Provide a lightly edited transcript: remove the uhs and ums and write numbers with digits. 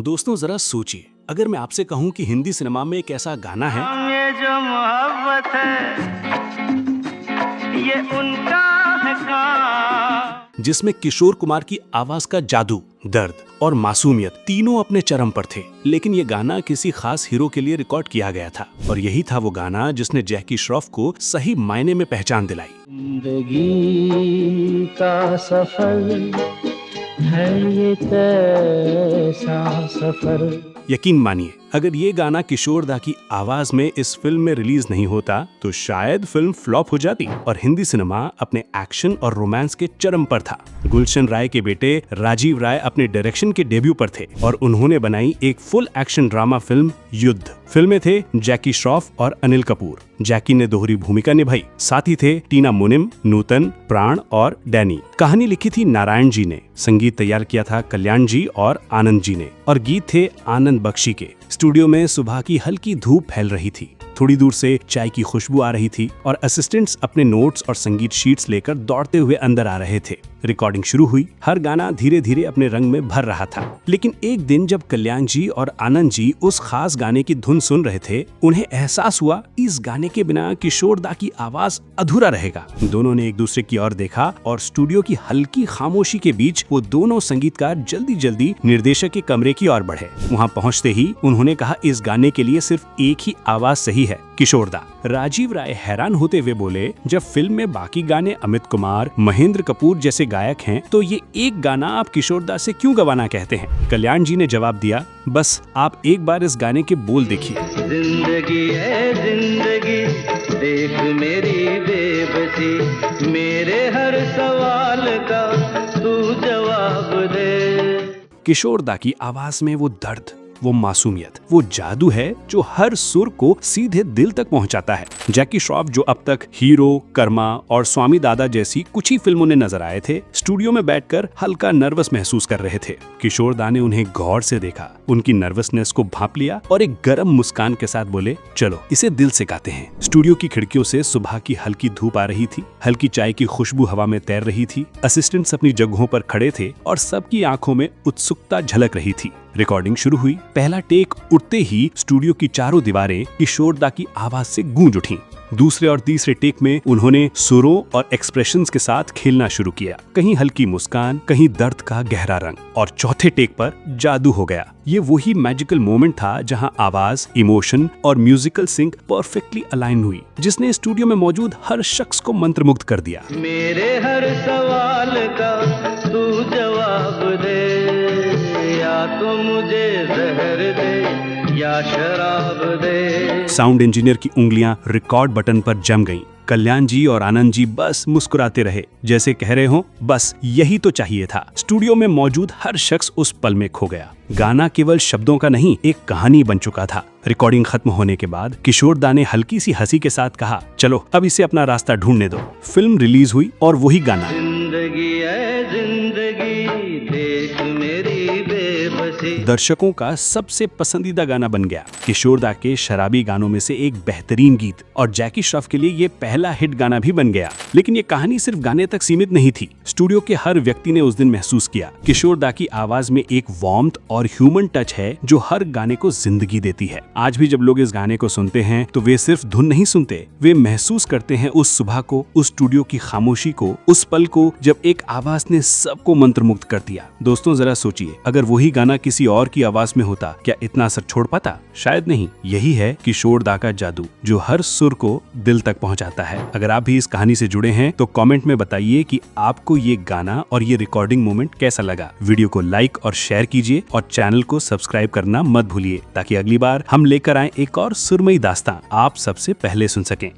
दोस्तों जरा सोचिए, अगर मैं आपसे कहूं कि हिंदी सिनेमा में एक ऐसा गाना है ये जो मोहब्बत है ये उनका है काम। जिसमें किशोर कुमार की आवाज का जादू, दर्द और मासूमियत तीनों अपने चरम पर थे, लेकिन ये गाना किसी खास हीरो के लिए रिकॉर्ड किया गया था और यही था वो गाना जिसने जैकी श्रॉफ को सही मायने में पहचान दिलाई। जिंदगी का सफर है ये कैसा सफर। यकीन मानिए, अगर ये गाना किशोर दा की आवाज में इस फिल्म में रिलीज नहीं होता तो शायद फिल्म फ्लॉप हो जाती और हिंदी सिनेमा अपने एक्शन और रोमांस के चरम पर था। गुलशन राय के बेटे राजीव राय अपने डायरेक्शन के डेब्यू पर थे और उन्होंने बनाई एक फुल एक्शन ड्रामा फिल्म युद्ध। फिल्में थे जैकी श्रॉफ और अनिल कपूर। जैकी ने दोहरी भूमिका निभाई, साथ ही थे टीना मुनिम, नूतन, प्राण और डैनी। कहानी लिखी थी नारायण जी ने, संगीत तैयार किया था कल्याण जी और आनंद जी ने और गीत थे आनंद बख्शी के। स्टूडियो में सुबह की हल्की धूप फैल रही थी, थोड़ी दूर से चाय की खुशबू आ रही थी और असिस्टेंट्स अपने नोट्स और संगीत शीट्स लेकर दौड़ते हुए अंदर आ रहे थे। रिकॉर्डिंग शुरू हुई, हर गाना धीरे धीरे अपने रंग में भर रहा था। लेकिन एक दिन जब कल्याण जी और आनंद जी उस खास गाने की धुन सुन रहे थे, उन्हें एहसास हुआ इस गाने के बिना किशोर दा की आवाज अधूरा रहेगा। दोनों ने एक दूसरे की ओर देखा और स्टूडियो की हल्की खामोशी के बीच वो दोनों संगीतकार जल्दी जल्दी निर्देशक के कमरे की ओर बढ़े। वहाँ पहुँचते ही उन्होंने कहा, इस गाने के लिए सिर्फ एक ही आवाज सही है, किशोर दा। राजीव राय हैरान होते हुए बोले, जब फिल्म में बाकी गाने अमित कुमार, महेंद्र कपूर जैसे गायक हैं, तो ये एक गाना आप किशोर दा से क्यों गवाना कहते हैं? कल्याण जी ने जवाब दिया, बस आप एक बार इस गाने के बोल देखिए। जिंदगी है जिंदगी, देख मेरी बेबसी, मेरे हर सवाल का तू जवाब दे। किशोर दा की आवाज में वो दर्द, वो मासूमियत, वो जादू है जो हर सुर को सीधे दिल तक पहुंचाता है। जैकी श्रॉफ, जो अब तक हीरो, कर्मा और स्वामी दादा जैसी कुछ ही फिल्मों में नजर आए थे, स्टूडियो में बैठकर हल्का नर्वस महसूस कर रहे थे। किशोर दा ने उन्हें गौर से देखा, उनकी नर्वसनेस को भांप लिया और एक गर्म मुस्कान के साथ बोले, चलो इसे दिल से गाते हैं। स्टूडियो की खिड़कियों से सुबह की हल्की धूप आ रही थी, हल्की चाय की खुशबू हवा में तैर रही थी। असिस्टेंट्स अपनी जगहों पर खड़े थे और सबकी आंखों में उत्सुकता झलक रही थी। रिकॉर्डिंग शुरू हुई। पहला टेक उठते ही स्टूडियो की चारों दीवारें किशोर दा की आवाज से गूंज उठी। दूसरे और तीसरे टेक में उन्होंने सुरों और एक्सप्रेशंस के साथ खेलना शुरू किया, कहीं हल्की मुस्कान, कहीं दर्द का गहरा रंग, और चौथे टेक पर जादू हो गया। ये वही मैजिकल मोमेंट था जहां आवाज, इमोशन और म्यूजिकल सिंक परफेक्टली अलाइन हुई, जिसने स्टूडियो में मौजूद हर शख्स को मंत्रमुग्ध कर दिया। मेरे हर सवाल का तू जवाब दे, या तो मुझे जहर दे या शराब दे। साउंड इंजीनियर की उंगलियां रिकॉर्ड बटन पर जम गईं। कल्याण जी और आनंद जी बस मुस्कुराते रहे, जैसे कह रहे हो, बस यही तो चाहिए था। स्टूडियो में मौजूद हर शख्स उस पल में खो गया। गाना केवल शब्दों का नहीं, एक कहानी बन चुका था। रिकॉर्डिंग खत्म होने के बाद किशोर दा ने हल्की सी हंसी के साथ कहा, चलो अब इसे अपना रास्ता ढूंढने दो। फिल्म रिलीज हुई और वही गाना जिंदगी है जिंदगी, देख मेरी बेबसी दर्शकों का सबसे पसंदीदा गाना बन गया। किशोर दा के शराबी गानों में से एक बेहतरीन गीत और जैकी श्रॉफ के लिए ये पहला हिट गाना भी बन गया। लेकिन ये कहानी सिर्फ गाने तक सीमित नहीं थी। स्टूडियो के हर व्यक्ति ने उस दिन महसूस किया, किशोर दा की आवाज में एक वार्मथ और ह्यूमन टच है जो हर गाने को जिंदगी देती है। आज भी जब लोग इस गाने को सुनते हैं तो वे सिर्फ धुन नहीं सुनते, वे महसूस करते हैं उस सुबह को, उस स्टूडियो की खामोशी को, उस पल को जब एक आवाज ने सबको मंत्रमुग्ध कर दिया। दोस्तों जरा सोचिए, अगर वही गाना किसी और की आवाज में होता, क्या इतना असर छोड़ पाता? शायद नहीं। यही है किशोर दा का जादू, जो हर सुर को दिल तक पहुंचाता है। अगर आप भी इस कहानी से जुड़े हैं तो कमेंट में बताइए कि आपको ये गाना और ये रिकॉर्डिंग मोमेंट कैसा लगा। वीडियो को लाइक और शेयर कीजिए और चैनल को सब्सक्राइब करना मत भूलिए, ताकि अगली बार हम लेकर आए एक और सुरमई दास्तां आप सबसे पहले सुन सकें।